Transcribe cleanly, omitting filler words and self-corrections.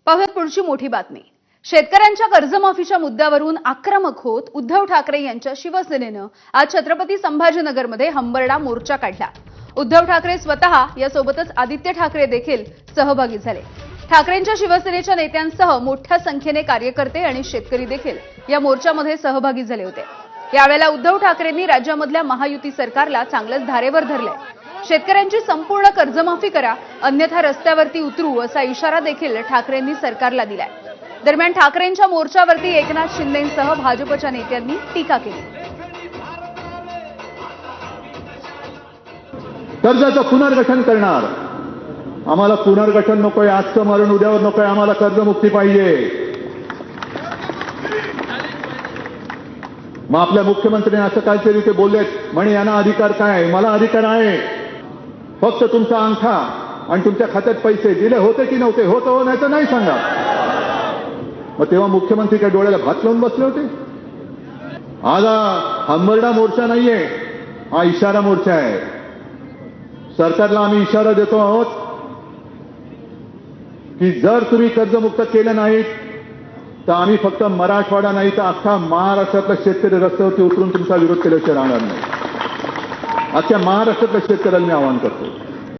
पाहूयात पुढची मोठी बातमी। शेतकऱ्यांच्या कर्जमाफीच्या मुद्द्यावरून आक्रमक होत उद्धव ठाकरे यांच्या शिवसेनेनं आज छत्रपती संभाजीनगरमध्ये हंबरडा मोर्चा काढला। उद्धव ठाकरे स्वतः यासोबतच आदित्य ठाकरे देखील सहभागी झाले। ठाकरेंच्या शिवसेनेच्या नेत्यांसह मोठ्या संख्येने कार्यकर्ते आणि शेतकरी देखील या मोर्चामध्ये सहभागी झाले होते। यावेळेला उद्धव ठाकरेंनी राज्यामधल्या महायुती सरकारला चांगलंच धारेवर धरलंय। शेतकऱ्यांची संपूर्ण कर्जमाफी करा, अन्यथा रस्त्यावरती उतरू असा इशारा देखील ठाकरेंनी सरकारला दिलाय। दरम्यान ठाकरेंच्या मोर्चावरती एकनाथ शिंदेंसह भाजपच्या नेत्यांनी टीका केली। कर्जाचं पुनर्गठन करणार, आम्हाला पुनर्गठन नकोय, आजचं मरण उद्यावर नकोय, आम्हाला कर्जमुक्ती पाहिजे। मग आपल्या मुख्यमंत्र्यांनी असं काहीतरी ते बोललेत, म्हणे यांना अधिकार काय, मला अधिकार आहे, फक्त तुमचा अंगठा आणि तुमच्या खात्यात पैसे दिले होते की नव्हते, होतं हो नाही तर नाही सांगा। मग तेव्हा मुख्यमंत्री काय डोळ्याला भात लावून बसले होते? आज हंबरडा मोर्चा नाहीये, हा इशारा मोर्चा आहे। सरकारला आम्ही इशारा देतो आहोत की जर तुम्ही कर्जमुक्त केलं नाहीत तर आम्ही फक्त मराठवाडा नाही तर अख्खा महाराष्ट्रातला शेतकरी रस्त्यावरती उतरून तुमचा विरोध केल्याशिवाय राहणार नाही। अख्ख्या महाराष्ट्रातल्या शेतकऱ्यांना मी आवाहन करतो।